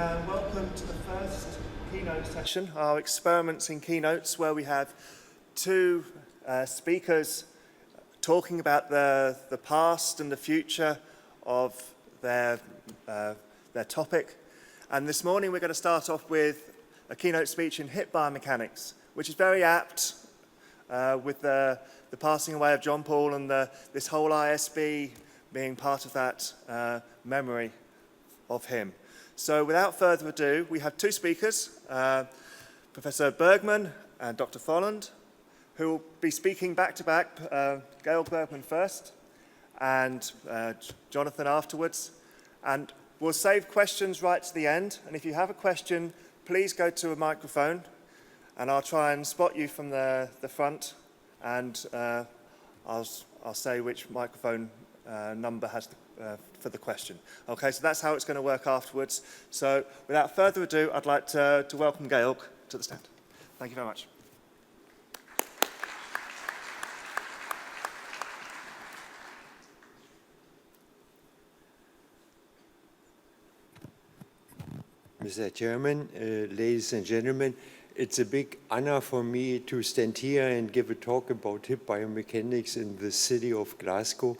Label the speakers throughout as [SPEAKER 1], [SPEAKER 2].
[SPEAKER 1] and welcome to the first keynote session, our experiments in keynotes, where we have two speakers talking about the past and the future of their topic. And this morning we're going to start off with a keynote speech in Hip Biomechanics, which is very apt with the passing away of John Paul and this whole ISB being part of that memory of him. So without further ado, we have two speakers, Professor Bergmann and Dr. Folland, who will be speaking back-to-back, Georg Bergmann first and Jonathan afterwards. And we'll save questions right to the end. And if you have a question, please go to a microphone and I'll try and spot you from the front, and I'll say which microphone number has for the question. Okay, so that's how it's going to work afterwards. So without further ado, I'd like to welcome Georg to the stand. Thank you very much.
[SPEAKER 2] Mr. Chairman, ladies and gentlemen, it's a big honor for me to stand here and give a talk about hip biomechanics in the city of Glasgow,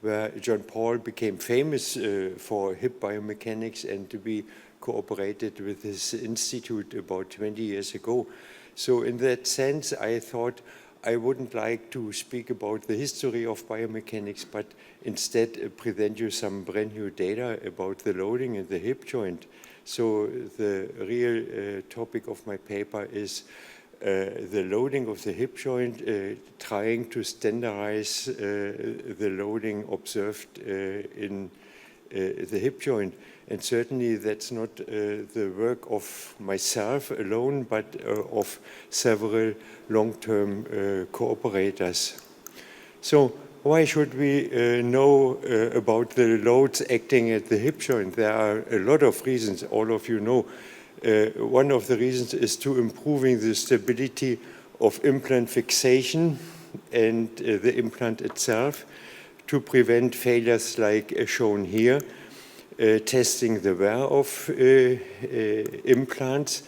[SPEAKER 2] where John Paul became famous for hip biomechanics and to be cooperated with his institute about 20 years ago. So in that sense, I thought I wouldn't like to speak about the history of biomechanics, but instead present you some brand new data about the loading in the hip joint. So the real topic of my paper is the loading of the hip joint, trying to standardize the loading observed in the hip joint. And certainly that's not the work of myself alone, but of several long-term cooperators. So why should we know about the loads acting at the hip joint? There are a lot of reasons, all of you know. One of the reasons is to improving the stability of implant fixation and the implant itself, to prevent failures like shown here, testing the wear of implants,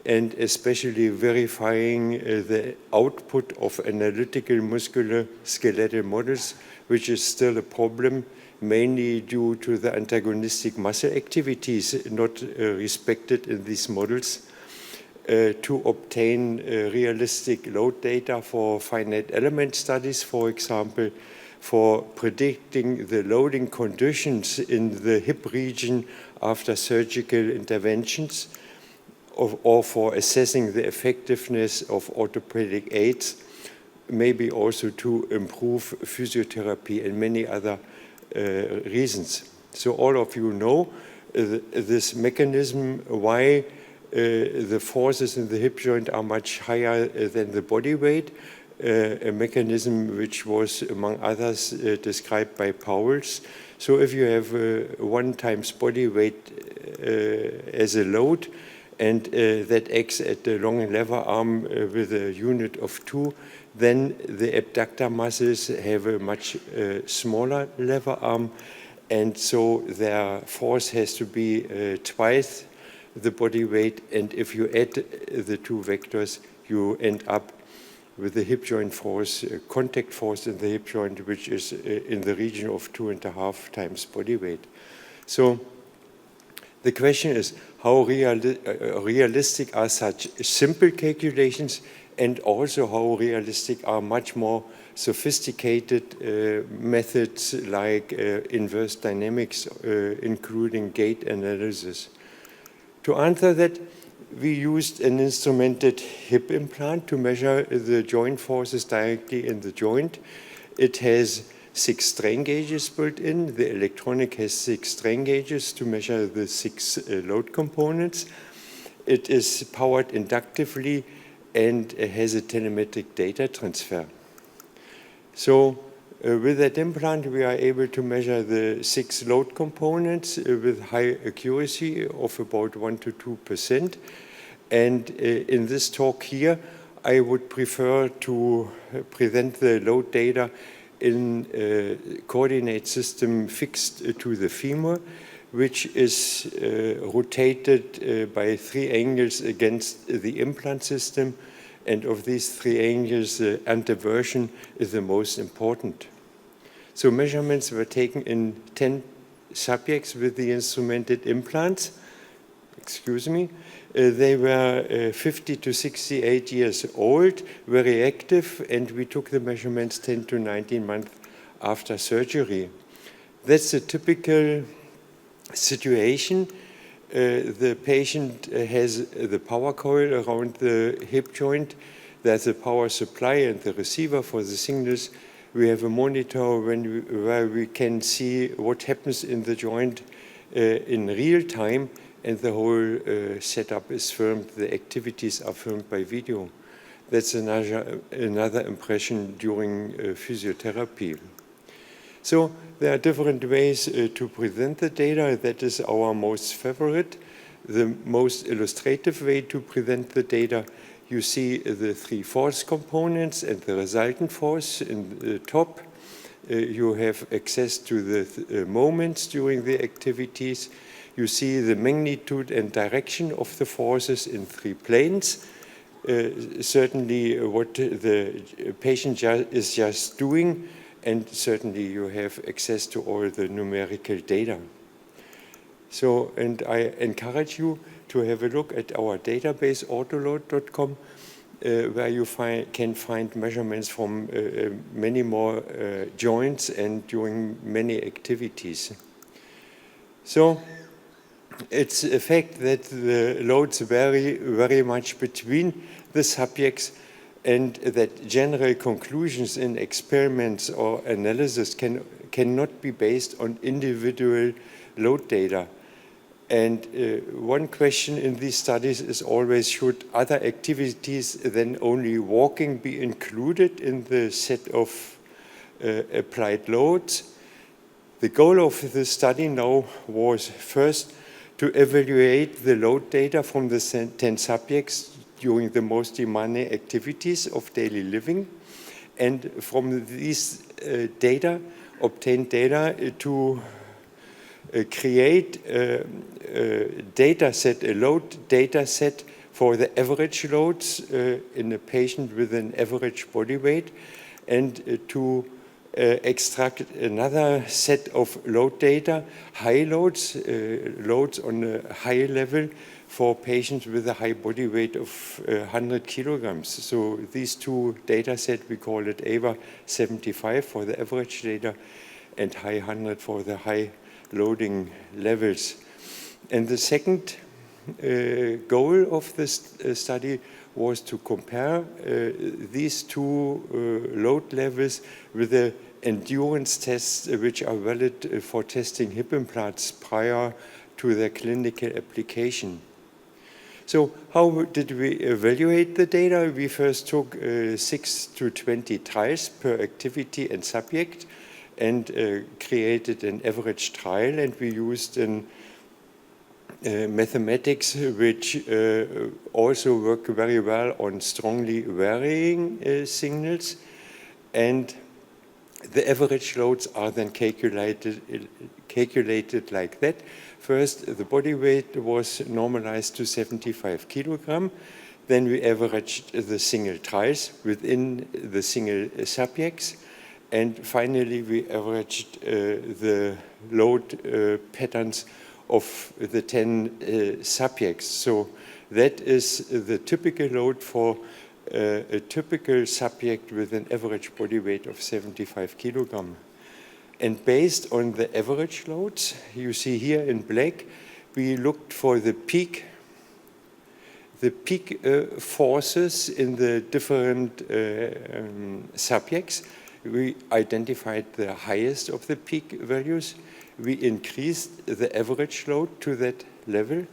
[SPEAKER 2] and especially verifying the output of analytical musculoskeletal models, which is still a problem, mainly due to the antagonistic muscle activities not respected in these models, to obtain realistic load data for finite element studies, for example, for predicting the loading conditions in the hip region after surgical interventions, or for assessing the effectiveness of orthopedic aids, maybe also to improve physiotherapy and many other reasons. So all of you know this mechanism, why the forces in the hip joint are much higher than the body weight, a mechanism which was, among others, described by Pauwels. So if you have 1 times body weight as a load, and that acts at the long lever arm with a unit of 2, then the abductor muscles have a much smaller lever arm, and so their force has to be twice the body weight, and if you add the 2 vectors, you end up with the hip joint force, contact force in the hip joint, which is in the region of 2.5 times body weight. So the question is, how realistic are such simple calculations, and also how realistic are much more sophisticated methods like inverse dynamics, including gait analysis? To answer that, we used an instrumented hip implant to measure the joint forces directly in the joint. It has 6 strain gauges built in. The electronic has 6 strain gauges to measure the 6 load components. It is powered inductively and has a telemetric data transfer. So with that implant, we are able to measure the 6 load components with high accuracy of about 1 to 2%. And in this talk here, I would prefer to present the load data in a coordinate system fixed to the femur, which is rotated by 3 angles against the implant system. And of these 3 angles, the anteversion is the most important. So measurements were taken in 10 subjects with the instrumented implants. Excuse me. They were 50 to 68 years old, very active, and we took the measurements 10 to 19 months after surgery. That's a typical situation. The patient has the power coil around the hip joint. There's a power supply and the receiver for the signals. We have a monitor where we can see what happens in the joint in real time, and the whole setup is filmed. The activities are filmed by video. That's another impression during physiotherapy. So there are different ways to present the data. That is our most favorite. The most illustrative way to present the data, you see the 3 force components and the resultant force in the top. You have access to the moments during the activities. You see the magnitude and direction of the forces in 3 planes. Certainly what the patient is just doing, and certainly you have access to all the numerical data. So, and I encourage you to have a look at our database, autoload.com, where you can find measurements from many more joints and during many activities. So, it's a fact that the loads vary very much between the subjects, and that general conclusions in experiments or analysis cannot be based on individual load data. And one question in these studies is always, should other activities than only walking be included in the set of applied loads? The goal of the study now was first to evaluate the load data from the 10 subjects during the most demanding activities of daily living, and from these obtain data to create a load data set for the average loads in a patient with an average body weight, and to extract another set of load data, high loads, loads on a high level for patients with a high body weight of 100 kilograms. So these 2 data sets, we call it AVA 75 for the average data and high 100 for the high loading levels. And the second goal of this study was to compare these 2 load levels with the endurance tests which are valid for testing hip implants prior to their clinical application. So how did we evaluate the data? We first took 6 to 20 trials per activity and subject, and created an average trial, and we used mathematics which also work very well on strongly varying signals, and the average loads are then calculated like that. First, the body weight was normalized to 75 kilogram. Then we averaged the single trials within the single subjects. And finally, we averaged the load patterns of the 10 subjects. So that is the typical load for a typical subject with an average body weight of 75 kilogram. And based on the average loads, you see here in black, we looked for the peak forces in the different subjects. We identified the highest of the peak values. We increased the average load to that level.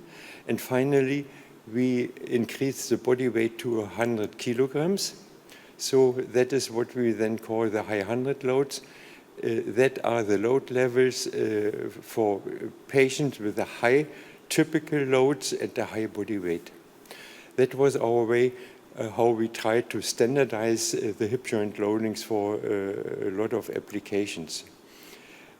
[SPEAKER 2] And finally, we increased the body weight to 100 kilograms. So that is what we then call the high 100 loads. That are the load levels for patients with a high typical loads and a high body weight. That was our way how we tried to standardize the hip joint loadings for a lot of applications.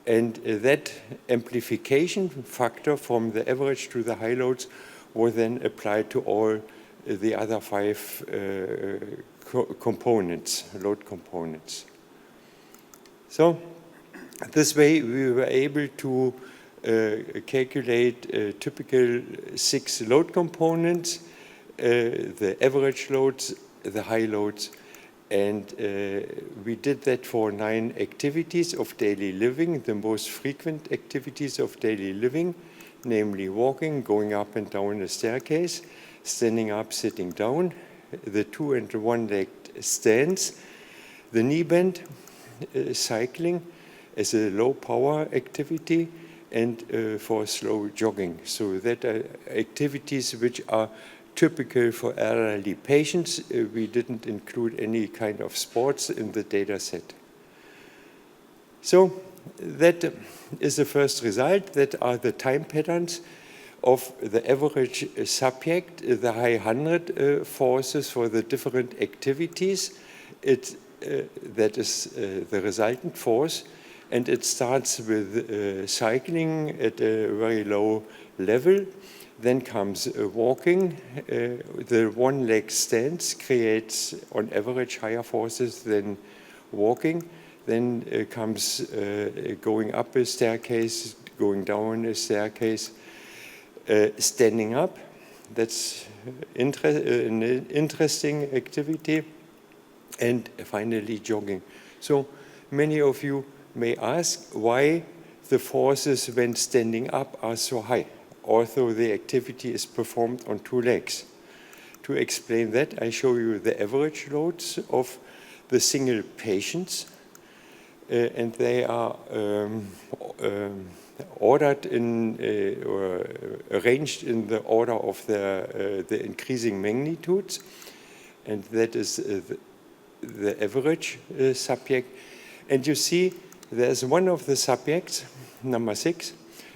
[SPEAKER 2] And that amplification factor from the average to the high loads was then applied to all the other 5 components, load components. So this way we were able to calculate typical 6 load components, the average loads, the high loads, and we did that for 9 activities of daily living, the most frequent activities of daily living, namely walking, going up and down a staircase, standing up, sitting down, the 2- and 1-legged stands, the knee bend, cycling as a low power activity, and for slow jogging. So that are activities which are typical for elderly patients. We didn't include any kind of sports in the data set. So that is the first result. That are the time patterns of the average subject, the high 100 forces for the different activities. That is the resultant force, and it starts with cycling at a very low level. Then comes walking. The 1-leg stance creates, on average, higher forces than walking. Then comes going up a staircase, going down a staircase, standing up. That's an interesting activity. And finally, jogging. So many of you may ask why the forces when standing up are so high, although the activity is performed on 2 legs. To explain that, I show you the average loads of the single patients, and they are ordered in or arranged in the order of the increasing magnitudes, and that is the average subject. And you see there's one of the subjects, number 6,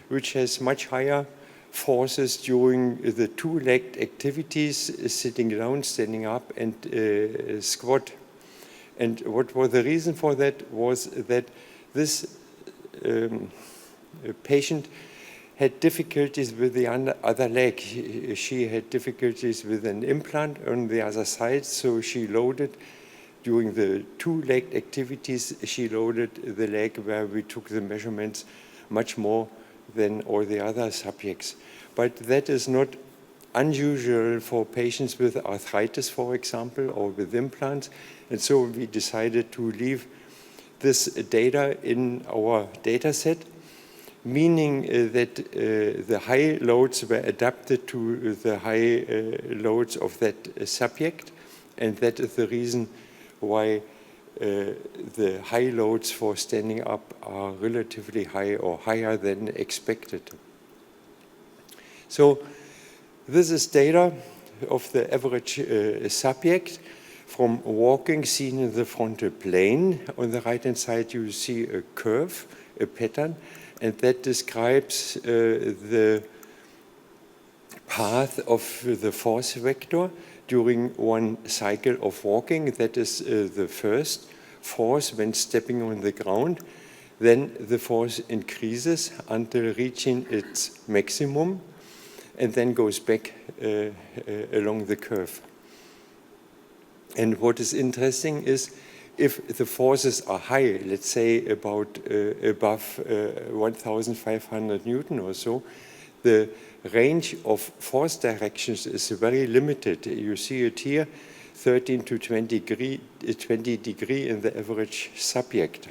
[SPEAKER 2] which has much higher forces during the 2-legged activities, sitting down, standing up, and squat. And what was the reason for that was that this patient had difficulties with the other leg. She had difficulties with an implant on the other side, so she loaded during the 2-legged activities, she loaded the leg where we took the measurements much more than all the other subjects. But that is not unusual for patients with arthritis, for example, or with implants. And so we decided to leave this data in our data set, meaning that the high loads were adapted to the high loads of that subject. And that is the reason why the high loads for standing up are relatively high or higher than expected. So this is data of the average subject from walking seen in the frontal plane. On the right-hand side, you see a curve, a pattern, and that describes the path of the force vector during one cycle of walking. That is the first force when stepping on the ground. Then the force increases until reaching its maximum and then goes back along the curve. And what is interesting is if the forces are high, let's say about above 1,500 Newton or so, the range of force directions is very limited. You see it here, 13 to 20 degree in the average subject.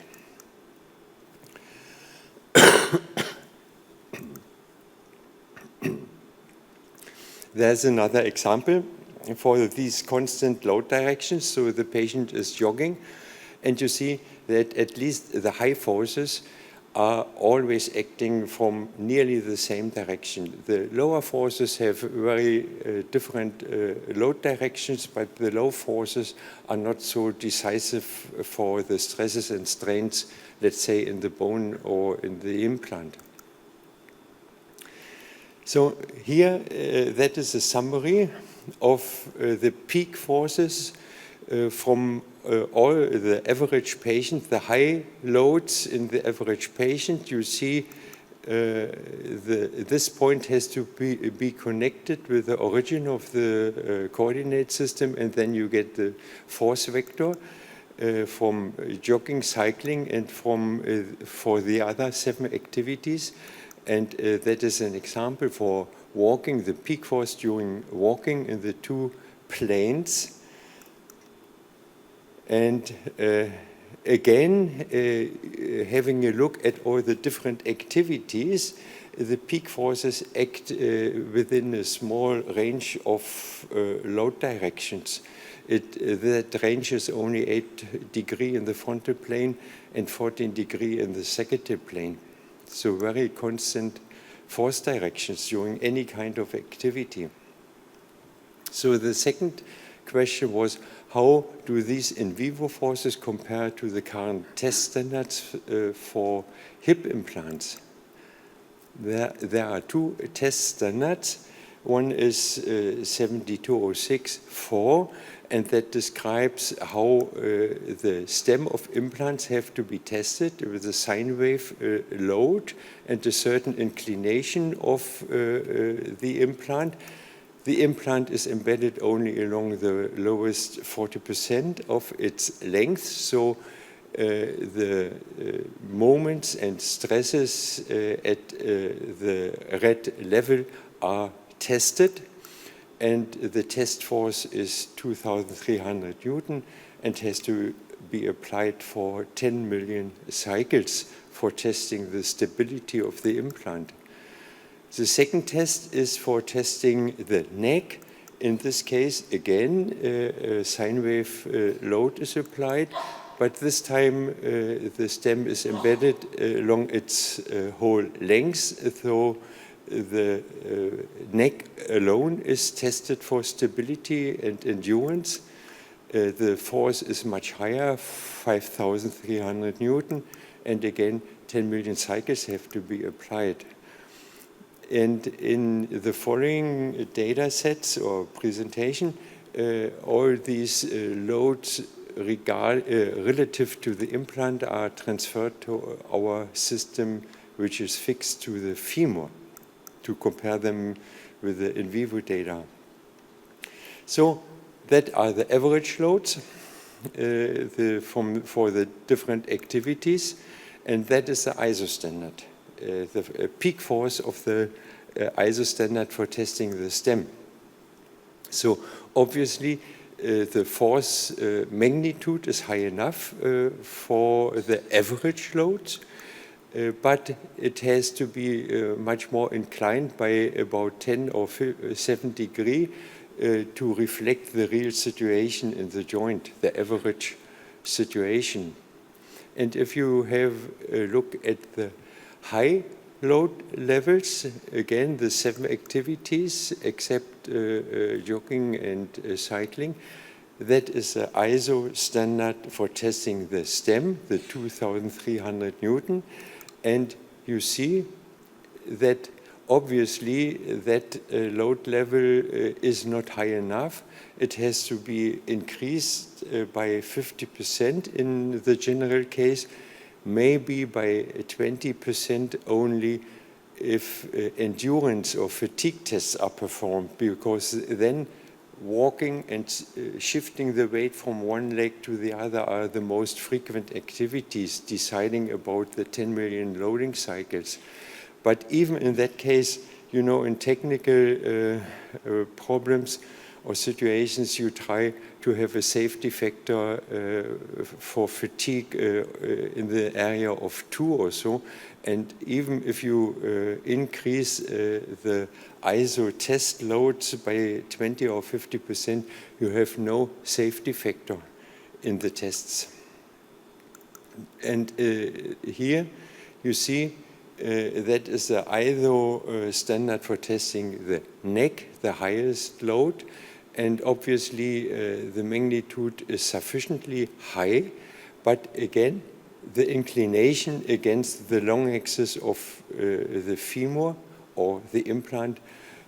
[SPEAKER 2] There's another example for these constant load directions. So the patient is jogging, and you see that at least the high forces are always acting from nearly the same direction. The lower forces have very different load directions, but the low forces are not so decisive for the stresses and strains, let's say, in the bone or in the implant. So here, that is a summary of the peak forces from all the average patient, the high loads in the average patient, you see this point has to be connected with the origin of the coordinate system, and then you get the force vector from jogging, cycling, and for the other 7 activities. And that is an example for walking, the peak force during walking in the 2 planes. And again, having a look at all the different activities, the peak forces act within a small range of load directions. That range is only 8 degrees in the frontal plane and 14 degrees in the sagittal plane. So very constant force directions during any kind of activity. So the second question was, how do these in vivo forces compare to the current test standards for hip implants? There are 2 test standards. One is 72064, and that describes how the stem of implants have to be tested with a sine wave load and a certain inclination of the implant. The implant is embedded only along the lowest 40% of its length, so the moments and stresses at the red level are tested, and the test force is 2,300 Newton and has to be applied for 10 million cycles for testing the stability of the implant. The second test is for testing the neck. In this case, again, a sine wave load is applied, but this time the stem is embedded along its whole length, so the neck alone is tested for stability and endurance. The force is much higher, 5,300 Newton, and again, 10 million cycles have to be applied. And in the following data sets or presentation, all these loads relative to the implant are transferred to our system, which is fixed to the femur, to compare them with the in vivo data. So that are the average loads for the different activities, and that is the ISO standard. The peak force of the ISO standard for testing the stem. So obviously the force magnitude is high enough for the average load, but it has to be much more inclined by about 10 or 7 degrees to reflect the real situation in the joint, the average situation. And if you have a look at the high load levels, again, the 7 activities except jogging and cycling, that is the ISO standard for testing the stem, the 2,300 Newton. And you see that obviously that load level is not high enough. It has to be increased by 50% in the general case, maybe by 20% only if endurance or fatigue tests are performed, because then walking and shifting the weight from one leg to the other are the most frequent activities deciding about the 10 million loading cycles. But even in that case, you know, in technical problems or situations, you try to have a safety factor for fatigue in the area of 2 or so. And even if you increase the ISO test loads by 20 or 50%, you have no safety factor in the tests. And here you see that is the ISO standard for testing the neck, the highest load. And obviously the magnitude is sufficiently high, but again, the inclination against the long axis of the femur or the implant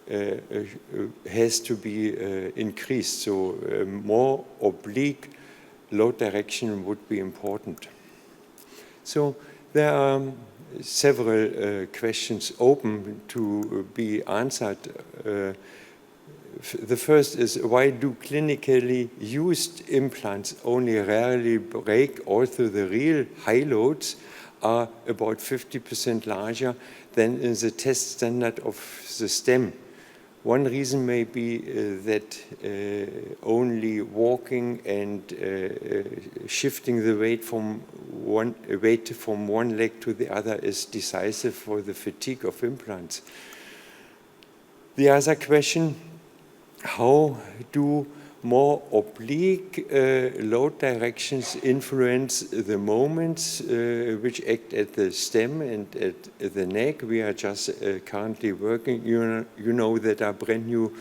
[SPEAKER 2] has to be increased. So more oblique load direction would be important. So there are several questions open to be answered. The first is, why do clinically used implants only rarely break, although the real high loads are about 50% larger than in the test standard of the stem? One reason may be that only walking and shifting the weight from one leg to the other is decisive for the fatigue of implants. The other question, how do more oblique load directions influence the moments which act at the stem and at the neck? We are just currently working, you know that are brand new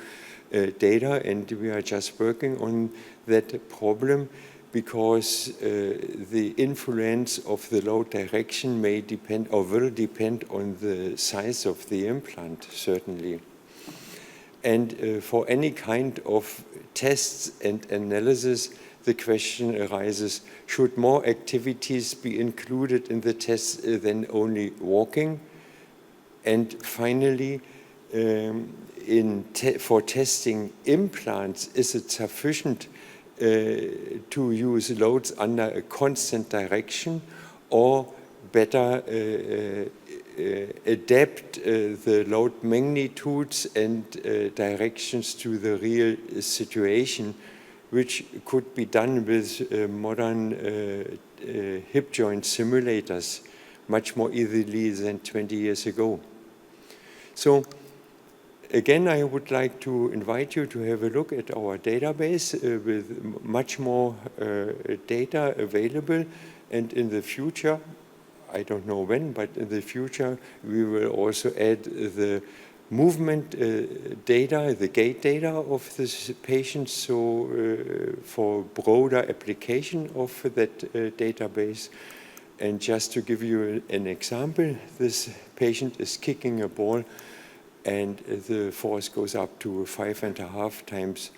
[SPEAKER 2] data, and we are just working on that problem because the influence of the load direction may depend or will depend on the size of the implant, certainly. And for any kind of tests and analysis, the question arises, should more activities be included in the tests than only walking? And finally, for testing implants, is it sufficient to use loads under a constant direction, or better adapt the load magnitudes and directions to the real situation, which could be done with modern hip joint simulators much more easily than 20 years ago. So again, I would like to invite you to have a look at our database with much more data available, and in the future, I don't know when, but in the future, we will also add the movement data, the gait data of this patient, so for broader application of that database. And just to give you an example, this patient is kicking a ball and the force goes up to 5.5 times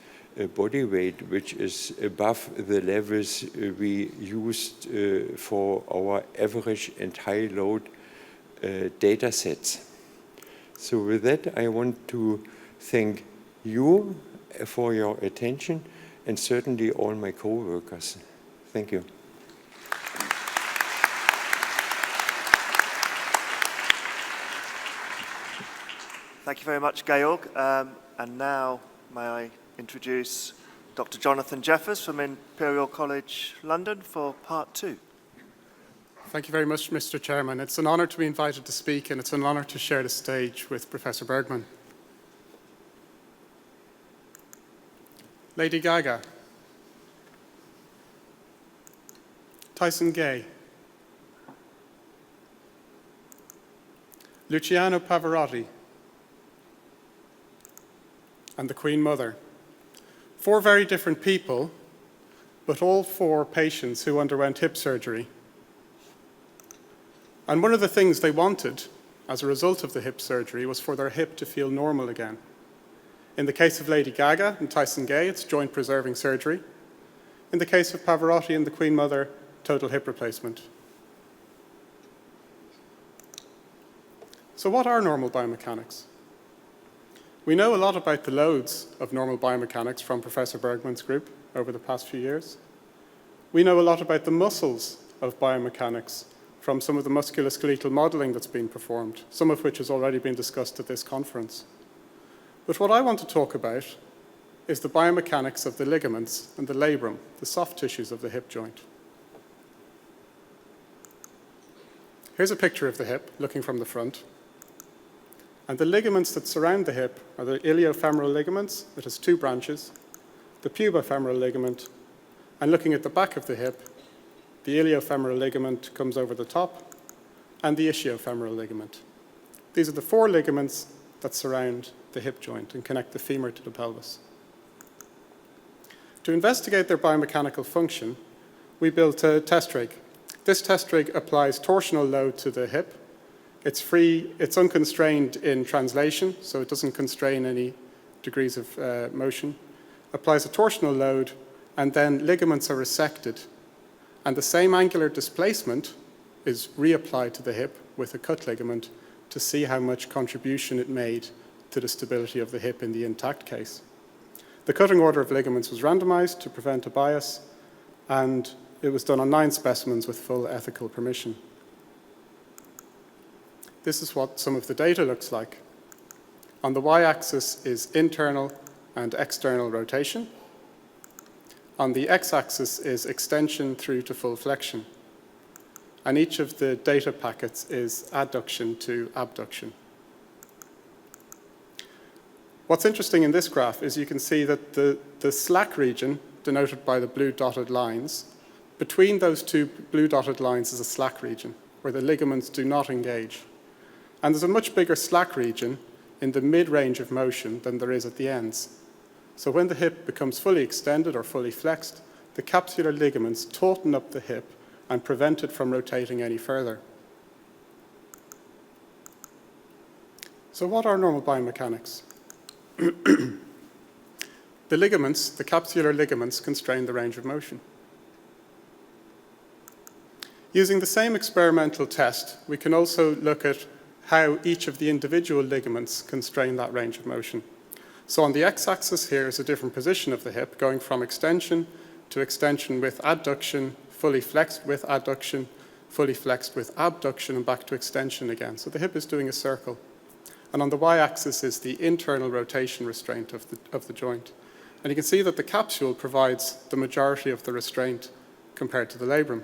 [SPEAKER 2] body weight, which is above the levels we used for our average and high load data sets. So with that, I want to thank you for your attention and certainly all my co-workers. Thank you.
[SPEAKER 1] Thank you very much, Georg. And now, may I introduce Dr. Jonathan Jeffers from Imperial College London for part 2.
[SPEAKER 3] Thank you very much, Mr. Chairman. It's an honour to be invited to speak, and it's an honour to share the stage with Professor Bergmann. Lady Gaga, Tyson Gay, Luciano Pavarotti, and the Queen Mother. 4 very different people, but all 4 patients who underwent hip surgery. And one of the things they wanted as a result of the hip surgery was for their hip to feel normal again. In the case of Lady Gaga and Tyson Gay, it's joint preserving surgery. In the case of Pavarotti and the Queen Mother, total hip replacement. So what are normal biomechanics? We know a lot about the loads of normal biomechanics from Professor Bergmann's group over the past few years. We know a lot about the muscles of biomechanics from some of the musculoskeletal modeling that's been performed, some of which has already been discussed at this conference. But what I want to talk about is the biomechanics of the ligaments and the labrum, the soft tissues of the hip joint. Here's a picture of the hip looking from the front. And the ligaments that surround the hip are the iliofemoral ligaments. It has 2 branches, the pubofemoral ligament, and looking at the back of the hip, the iliofemoral ligament comes over the top, and the ischiofemoral ligament. These are the 4 ligaments that surround the hip joint and connect the femur to the pelvis. To investigate their biomechanical function, we built a test rig. This test rig applies torsional load to the hip It's free, it's unconstrained in translation, so it doesn't constrain any degrees of motion, applies a torsional load, and then ligaments are resected. And the same angular displacement is reapplied to the hip with a cut ligament to see how much contribution it made to the stability of the hip in the intact case. The cutting order of ligaments was randomized to prevent a bias, and it was done on 9 specimens with full ethical permission. This is what some of the data looks like. On the y-axis is internal and external rotation. On the x-axis is extension through to full flexion. And each of the data packets is adduction to abduction. What's interesting in this graph is you can see that the slack region, denoted by the blue dotted lines, between those two blue dotted lines is a slack region where the ligaments do not engage. And there's a much bigger slack region in the mid-range of motion than there is at the ends. So when the hip becomes fully extended or fully flexed, the capsular ligaments tauten up the hip and prevent it from rotating any further. So what are normal biomechanics? The ligaments, the capsular ligaments, constrain the range of motion. Using the same experimental test, we can also look at how each of the individual ligaments constrain that range of motion. So on the x-axis here is a different position of the hip, going from extension to extension with adduction, fully flexed with adduction, fully flexed with abduction, and back to extension again. So the hip is doing a circle. And on the y-axis is the internal rotation restraint of the joint. And you can see that the capsule provides the majority of the restraint compared to the labrum.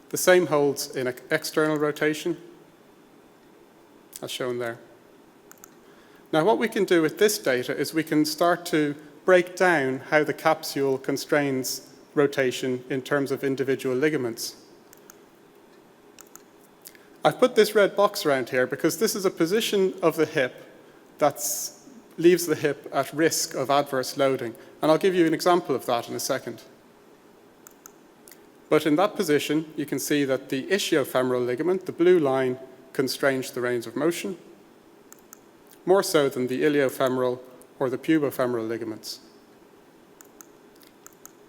[SPEAKER 3] The same holds in external rotation, as shown there. Now what we can do with this data is we can start to break down how the capsule constrains rotation in terms of individual ligaments. I've put this red box around here because this is a position of the hip that leaves the hip at risk of adverse loading. And I'll give you an example of that in a second. But in that position, you can see that the ischiofemoral ligament, the blue line, constrains the range of motion, more so than the iliofemoral or the pubofemoral ligaments.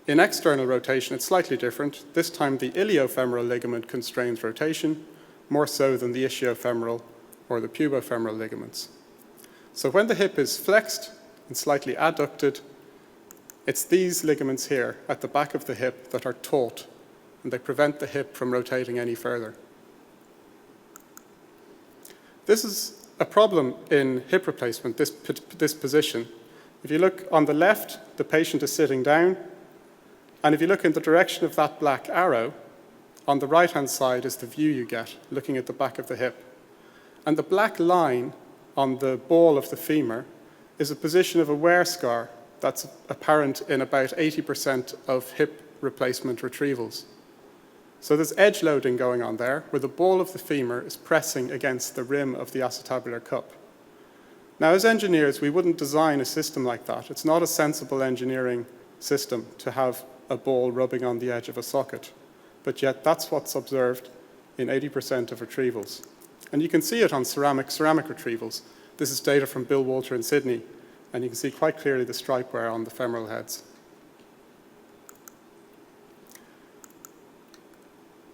[SPEAKER 3] In external rotation, it's slightly different. This time, the iliofemoral ligament constrains rotation, more so than the ischiofemoral or the pubofemoral ligaments. So when the hip is flexed and slightly adducted, it's these ligaments here at the back of the hip that are taut, and they prevent the hip from rotating any further. This is a problem in hip replacement, this position. If you look on the left, the patient is sitting down, and if you look in the direction of that black arrow, on the right-hand side is the view you get, looking at the back of the hip. And the black line on the ball of the femur is a position of a wear scar that's apparent in about 80% of hip replacement retrievals. So there's edge loading going on there, where the ball of the femur is pressing against the rim of the acetabular cup. Now, as engineers, we wouldn't design a system like that. It's not a sensible engineering system to have a ball rubbing on the edge of a socket. But yet that's what's observed in 80% of retrievals. And you can see it on ceramic retrievals. This is data from Bill Walter in Sydney, and you can see quite clearly the stripe wear on the femoral heads.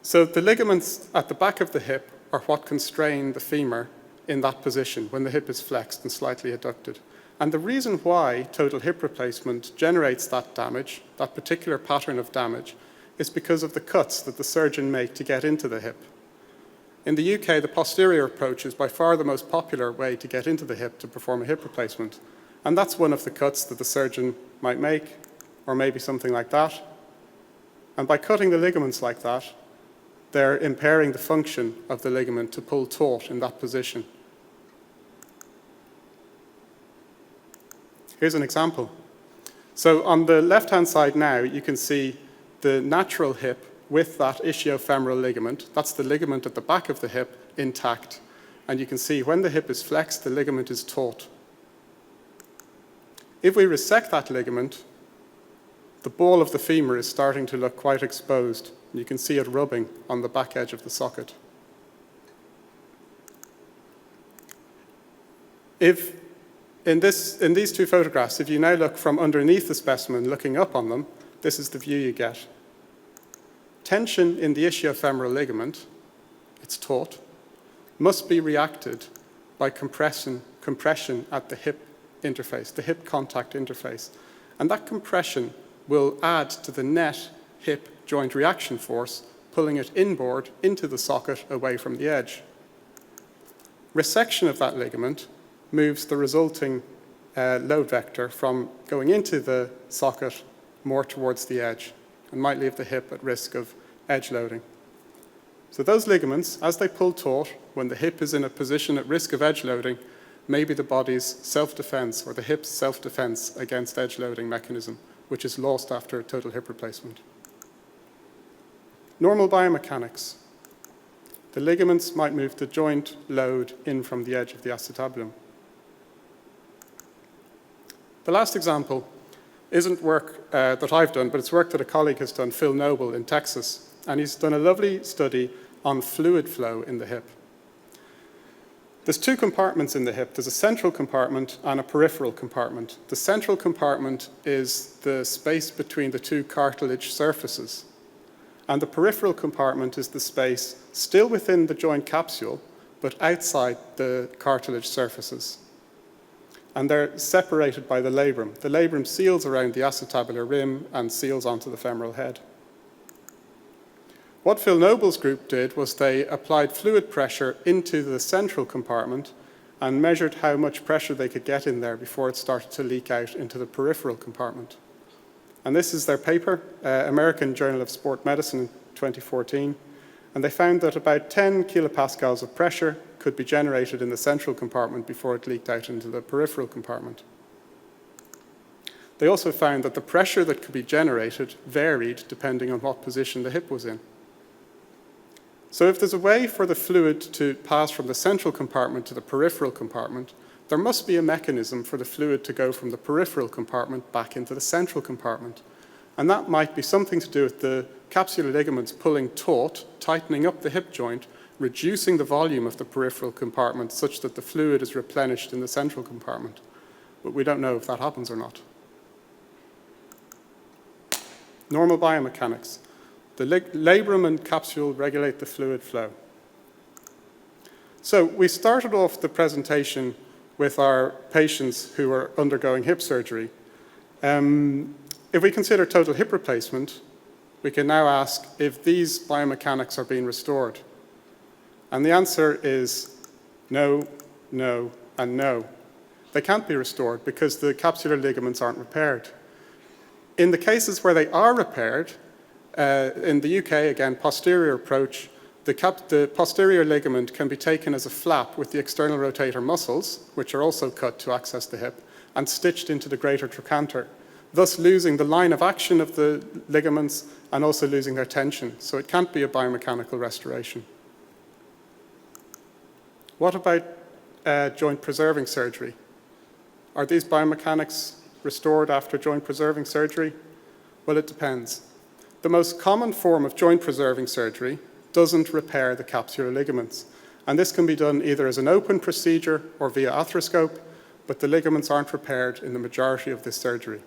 [SPEAKER 3] So the ligaments at the back of the hip are what constrain the femur in that position when the hip is flexed and slightly adducted. And the reason why total hip replacement generates that damage, that particular pattern of damage, is because of the cuts that the surgeon makes to get into the hip. In the UK, the posterior approach is by far the most popular way to get into the hip to perform a hip replacement. And that's one of the cuts that the surgeon might make, or maybe something like that. And by cutting the ligaments like that, they're impairing the function of the ligament to pull taut in that position. Here's an example. So on the left-hand side now, you can see the natural hip with that ischiofemoral ligament. That's the ligament at the back of the hip intact. And you can see when the hip is flexed, the ligament is taut. If we resect that ligament, the ball of the femur is starting to look quite exposed. You can see it rubbing on the back edge of the socket. If in these two photographs, if you now look from underneath the specimen, looking up on them, this is the view you get. Tension in the ischiofemoral ligament, it's taut, must be reacted by compression at the hip interface, the hip contact interface. And that compression will add to the net hip joint reaction force, pulling it inboard into the socket away from the edge. Resection of that ligament moves the resulting load vector from going into the socket more towards the edge and might leave the hip at risk of edge loading. So those ligaments, as they pull taut, when the hip is in a position at risk of edge loading, may be the body's self-defense or the hip's self-defense against edge loading mechanism, which is lost after a total hip replacement. Normal biomechanics. The ligaments might move the joint load in from the edge of the acetabulum. The last example isn't work that I've done, but it's work that a colleague has done, Phil Noble in Texas, and he's done a lovely study on fluid flow in the hip. There's two compartments in the hip. There's a central compartment and a peripheral compartment. The central compartment is the space between the two cartilage surfaces, and the peripheral compartment is the space still within the joint capsule, but outside the cartilage surfaces. And they're separated by the labrum. The labrum seals around the acetabular rim and seals onto the femoral head. What Phil Noble's group did was they applied fluid pressure into the central compartment and measured how much pressure they could get in there before it started to leak out into the peripheral compartment. And this is their paper, American Journal of Sport Medicine in 2014. And they found that about 10 kilopascals of pressure could be generated in the central compartment before it leaked out into the peripheral compartment. They also found that the pressure that could be generated varied depending on what position the hip was in. So if there's a way for the fluid to pass from the central compartment to the peripheral compartment, there must be a mechanism for the fluid to go from the peripheral compartment back into the central compartment. And that might be something to do with the capsular ligaments pulling taut, tightening up the hip joint, reducing the volume of the peripheral compartment such that the fluid is replenished in the central compartment. But we don't know if that happens or not. Normal biomechanics. The labrum and capsule regulate the fluid flow. So we started off the presentation with our patients who are undergoing hip surgery. If we consider total hip replacement, we can now ask if these biomechanics are being restored. And the answer is no, no, and no. They can't be restored because the capsular ligaments aren't repaired. In the cases where they are repaired, in the UK, again, posterior approach, the posterior ligament can be taken as a flap with the external rotator muscles, which are also cut to access the hip, and stitched into the greater trochanter, thus losing the line of action of the ligaments and also losing their tension. So it can't be a biomechanical restoration. What about joint preserving surgery? Are these biomechanics restored after joint preserving surgery? Well, it depends. The most common form of joint preserving surgery doesn't repair the capsular ligaments. And this can be done either as an open procedure or via arthroscope, but the ligaments aren't repaired in the majority of this surgery.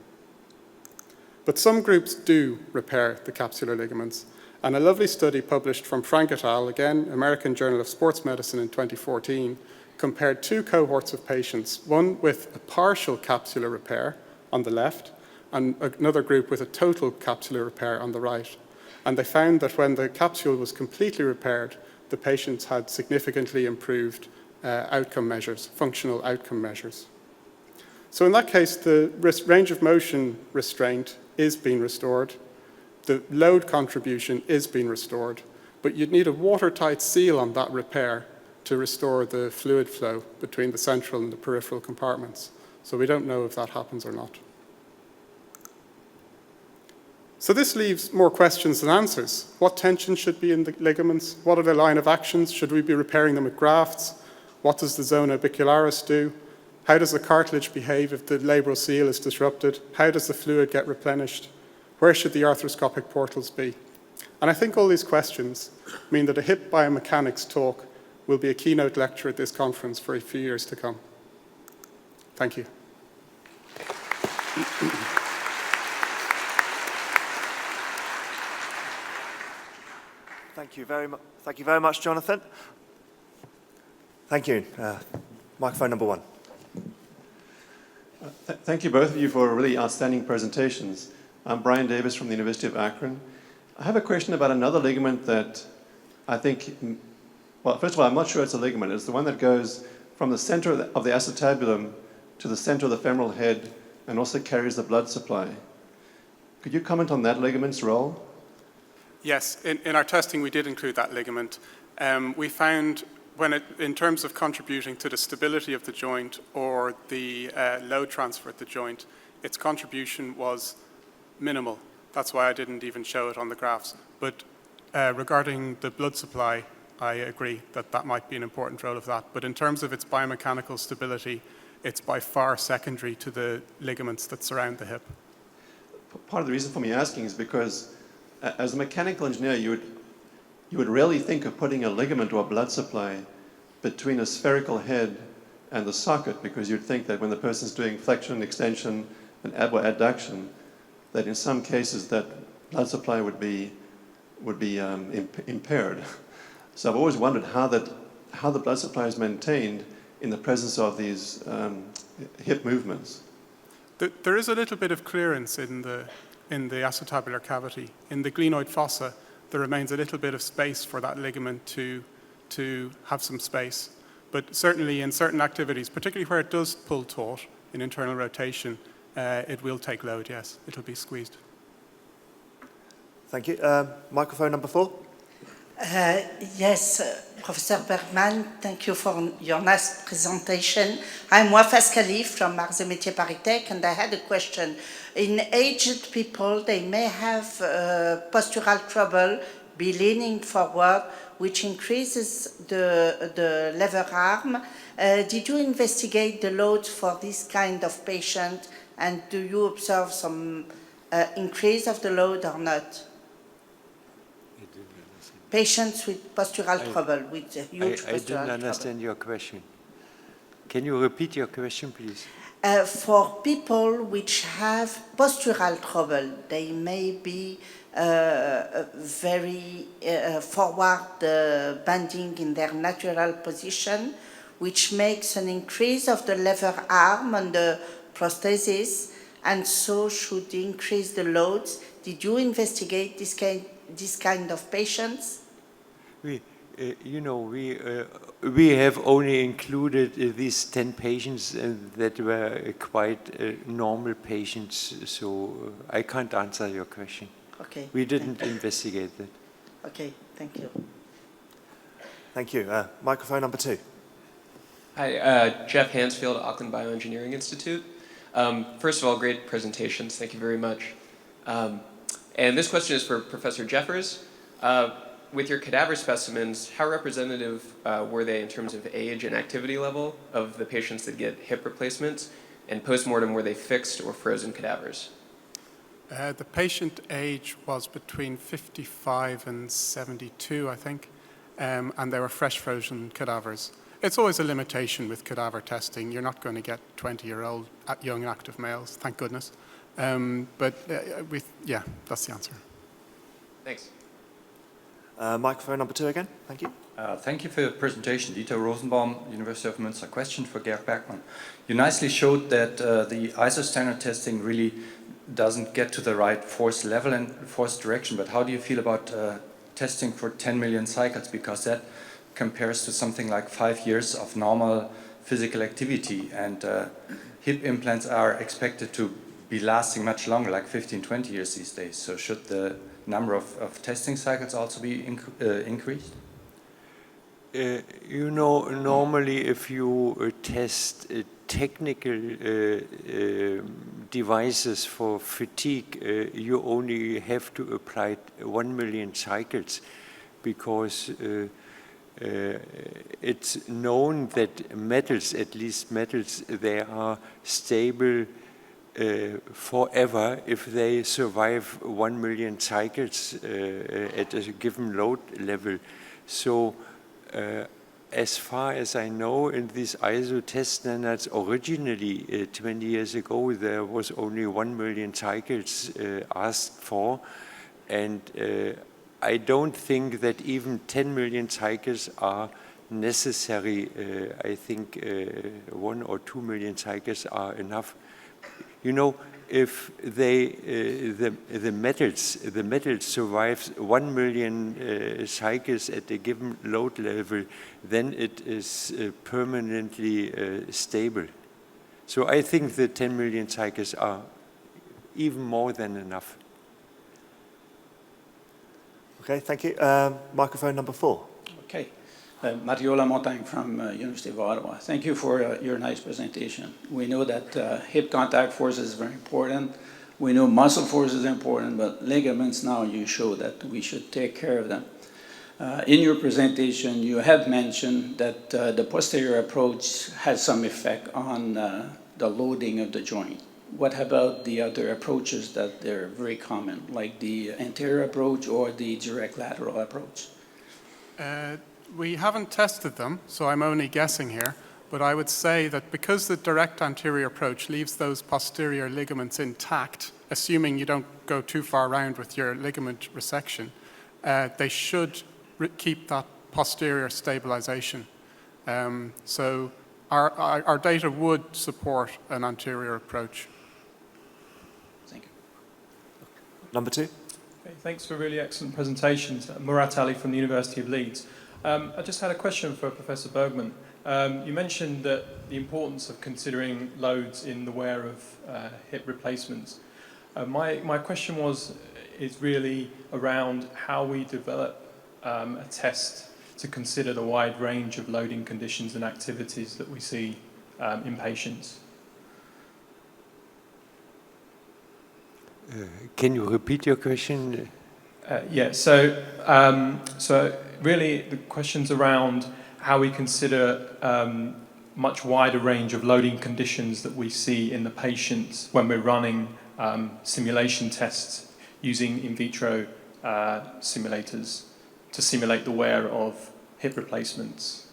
[SPEAKER 3] But some groups do repair the capsular ligaments. And a lovely study published from Frank et al., again, American Journal of Sports Medicine in 2014, compared two cohorts of patients, one with a partial capsular repair on the left, and another group with a total capsular repair on the right. And they found that when the capsule was completely repaired, the patients had significantly improved outcome measures, functional outcome measures. So in that case, the range of motion restraint is being restored. The load contribution is being restored, but you'd need a watertight seal on that repair to restore the fluid flow between the central and the peripheral compartments. So we don't know if that happens or not. So this leaves more questions than answers. What tension should be in the ligaments? What are their line of actions? Should we be repairing them with grafts? What does the zona orbicularis do? How does the cartilage behave if the labral seal is disrupted? How does the fluid get replenished? Where should the arthroscopic portals be? And I think all these questions mean that a hip biomechanics talk will be a keynote lecture at this conference for a few years to come. Thank you.
[SPEAKER 1] Thank you very much, Jonathan. Thank you. Microphone number 1.
[SPEAKER 4] Thank you both of you for really outstanding presentations. I'm Brian Davis from the University of Akron. I have a question about another ligament that I think, well, first of all, I'm not sure it's a ligament. It's the one that goes from the center of the acetabulum to the center of the femoral head and also carries the blood supply. Could you comment on that ligament's role?
[SPEAKER 3] Yes, in our testing we did include that ligament. We found in terms of contributing to the stability of the joint or the load transfer at the joint, its contribution was minimal. That's why I didn't even show it on the graphs. But regarding the blood supply, I agree that that might be an important role of that. But in terms of its biomechanical stability, it's by far secondary to the ligaments that surround the hip.
[SPEAKER 4] Part of the reason for me asking is because as a mechanical engineer, you would rarely think of putting a ligament or a blood supply between a spherical head and the socket, because you'd think that when the person's doing flexion, extension, and adduction, that in some cases that blood supply would be impaired. So I've always wondered how the blood supply is maintained in the presence of these hip movements.
[SPEAKER 3] There is a little bit of clearance in the acetabular cavity. In the glenoid fossa, there remains a little bit of space for that ligament to have some space. But certainly in certain activities, particularly where it does pull taut in internal rotation, it will take load, yes. It'll be squeezed.
[SPEAKER 1] Thank you. Microphone number 4.
[SPEAKER 5] Yes, Professor Bergmann, thank you for your nice presentation. I'm Wafas Khalif from Arts et Métiers Paris-Tech, and I had a question. In aged people, they may have postural trouble, be leaning forward, which increases the lever arm. Did you investigate the loads for this kind of patient, and do you observe some increase of the load or not? Patients with postural trouble, with huge postural trouble.
[SPEAKER 2] I didn't understand your question. Can you repeat your question, please?
[SPEAKER 5] For people which have postural trouble, they may be very forward bending in their natural position, which makes an increase of the lever arm on the prosthesis, and so should increase the loads. Did you investigate this kind of patients?
[SPEAKER 2] We have only included these 10 patients that were quite normal patients, so I can't answer your question.
[SPEAKER 5] Okay.
[SPEAKER 2] We didn't investigate that.
[SPEAKER 5] Okay, thank you.
[SPEAKER 1] Thank you. Microphone number 2.
[SPEAKER 6] Hi, Jeff Hansfield, Auckland Bioengineering Institute. First of all, great presentations. Thank you very much. And this question is for Professor Jeffers. With your cadaver specimens, how representative were they in terms of age and activity level of the patients that get hip replacements? And post-mortem, were they fixed or frozen cadavers?
[SPEAKER 3] The patient age was between 55 and 72, I think, and they were fresh frozen cadavers. It's always a limitation with cadaver testing. You're not going to get 20-year-old young active males, thank goodness. Yeah, that's the answer.
[SPEAKER 6] Thanks.
[SPEAKER 1] Microphone number 2 again. Thank you.
[SPEAKER 7] Thank you for your presentation. Dieter Rosenbaum, University of Münster. Question for Georg Bergmann. You nicely showed that the ISO standard testing really doesn't get to the right force level and force direction, but how do you feel about testing for 10 million cycles? Because that compares to something like 5 years of normal physical activity, and hip implants are expected to be lasting much longer, like 15, 20 years these days. So should the number of testing cycles also be increased?
[SPEAKER 2] Normally if you test technical devices for fatigue, you only have to apply 1 million cycles, because it's known that metals, at least metals, they are stable forever if they survive 1 million cycles at a given load level. So as far as I know, in these ISO test standards, originally 20 years ago, there was only 1 million cycles asked for. And I don't think that even 10 million cycles are necessary. I think 1 or 2 million cycles are enough. You know, if the metals survive 1 million cycles at a given load level, then it is permanently stable. So I think the 10 million cycles are even more than enough.
[SPEAKER 1] Okay, thank you. Microphone number 4.
[SPEAKER 8] Okay. Mariola Montagne from University of Ottawa. Thank you for your nice presentation. We know that hip contact force is very important. We know muscle force is important, but ligaments now you show that we should take care of them. In your presentation, you have mentioned that the posterior approach has some effect on the loading of the joint. What about the other approaches that they're very common, like the anterior approach or the direct lateral approach?
[SPEAKER 3] We haven't tested them, so I'm only guessing here, but I would say that because the direct anterior approach leaves those posterior ligaments intact, assuming you don't go too far around with your ligament resection, they should keep that posterior stabilization. So our data would support an anterior approach.
[SPEAKER 8] Thank you.
[SPEAKER 1] Number 2.
[SPEAKER 9] Okay, thanks for really excellent presentations. Murat Ali from the University of Leeds. I just had a question for Professor Bergmann. You mentioned that the importance of considering loads in the wear of hip replacements. My question is really around how we develop a test to consider the wide range of loading conditions and activities that we see in patients.
[SPEAKER 2] Can you repeat your question?
[SPEAKER 9] Yeah, so really the question's around how we consider much wider range of loading conditions that we see in the patients when we're running simulation tests using in vitro simulators to simulate the wear of hip replacements.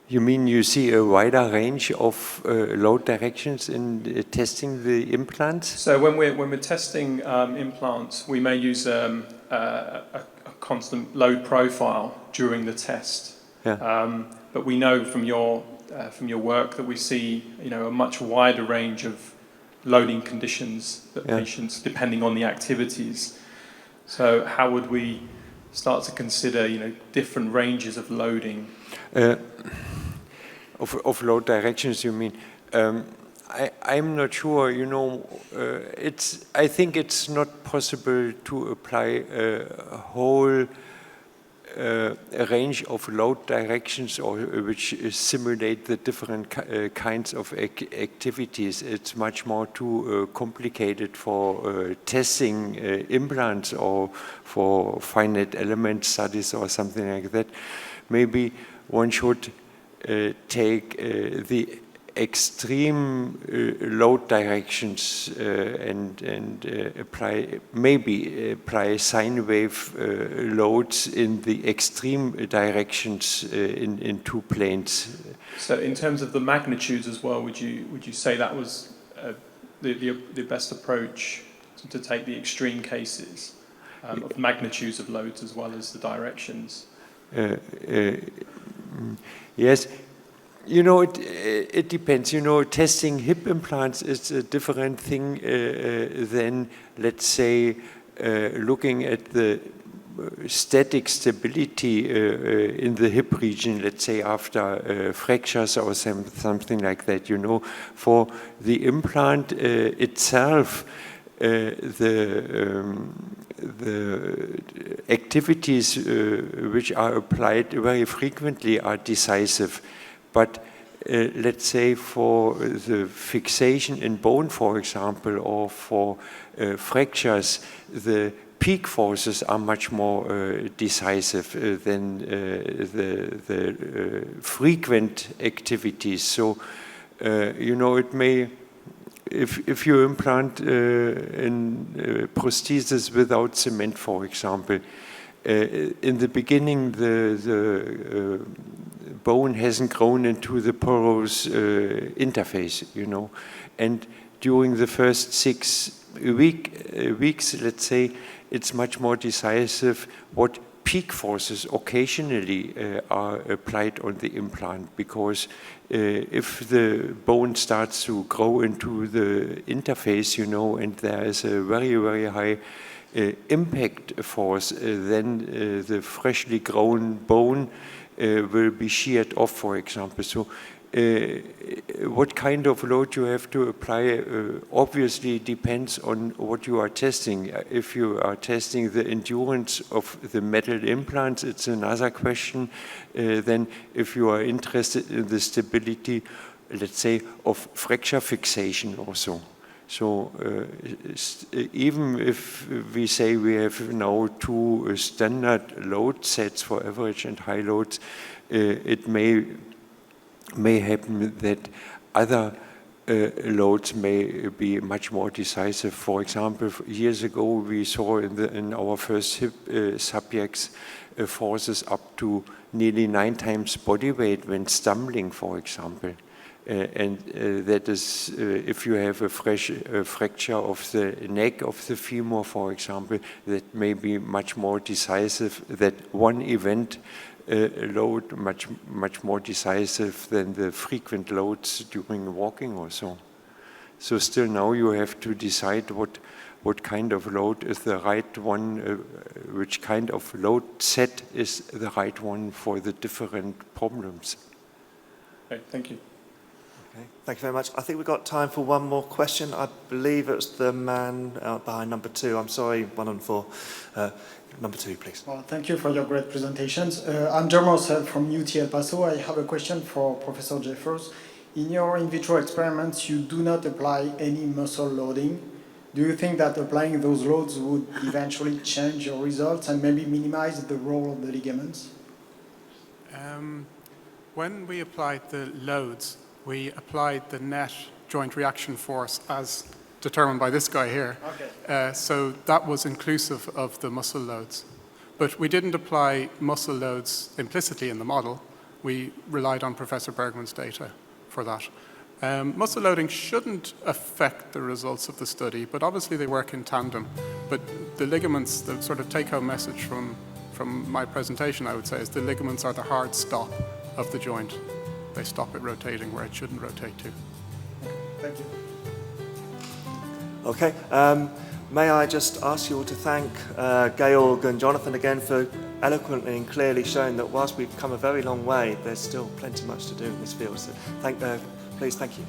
[SPEAKER 2] You mean you see a wider range of load directions in testing the implants?
[SPEAKER 9] So when we're testing implants, we may use a constant load profile during the test.
[SPEAKER 2] Yeah.
[SPEAKER 9] But we know from your work that we see a much wider range of loading conditions that patients, depending on the activities. So how would we start to consider different ranges of loading?
[SPEAKER 2] Of load directions, you mean? I'm not sure. I think it's not possible to apply a whole range of load directions which simulate the different kinds of activities. It's much more too complicated for testing implants or for finite element studies or something like that. Maybe one should take the extreme load directions and apply sine wave loads in the extreme directions in 2 planes.
[SPEAKER 9] So in terms of the magnitudes as well, would you say that was the best approach to take the extreme cases of magnitudes of loads as well as the directions?
[SPEAKER 2] Yes. It depends. Testing hip implants is a different thing than, let's say, looking at the static stability in the hip region, let's say after fractures or something like that. For the implant itself, the activities which are applied very frequently are decisive. But let's say for the fixation in bone, for example, or for fractures, the peak forces are much more decisive than the frequent activities. So, it may, if you implant in prosthesis without cement, for example, in the beginning, the bone hasn't grown into the porous interface, you know, and during the first 6 weeks, let's say, it's much more decisive what peak forces occasionally are applied on the implant, because if the bone starts to grow into the interface, you know, and there is a very, very high impact force, then the freshly grown bone will be sheared off, for example. So what kind of load you have to apply obviously depends on what you are testing. If you are testing the endurance of the metal implants, it's another question. Then if you are interested in the stability, let's say, of fracture fixation also. So even if we say we have now 2 standard load sets for average and high loads, it may happen that other loads may be much more decisive. For example, years ago we saw in our first hip subjects forces up to nearly 9 times body weight when stumbling, for example. And that is, if you have a fracture of the neck of the femur, for example, that may be much more decisive, that one event load much more decisive than the frequent loads during walking or so. So still now you have to decide what kind of load is the right one, which kind of load set is the right one for the different problems.
[SPEAKER 9] Okay, thank you.
[SPEAKER 1] Okay, thank you very much. I think we've got time for one more question. I believe it was the man behind number 2. I'm sorry, 1 on 4. Number 2, please.
[SPEAKER 10] Well, thank you for your great presentations. I'm Georg Bergmann from UT El Paso. I have a question for Professor Jeffers. In your in vitro experiments, you do not apply any muscle loading. Do you think that applying those loads would eventually change your results and maybe minimize the role of the ligaments?
[SPEAKER 3] When we applied the loads, we applied the net joint reaction force as determined by this guy here. Okay. So that was inclusive of the muscle loads. But we didn't apply muscle loads implicitly in the model. We relied on Professor Bergmann's data for that. Muscle loading shouldn't affect the results of the study, but obviously they work in tandem. But the ligaments, the sort of take-home message from my presentation, I would say, is the ligaments are the hard stop of the joint. They stop it rotating where it shouldn't rotate to.
[SPEAKER 10] Thank you.
[SPEAKER 1] Okay, may I just ask you all to thank Georg and Jonathan again for eloquently and clearly showing that whilst we've come a very long way, there's still plenty much to do in this field. So please, thank you.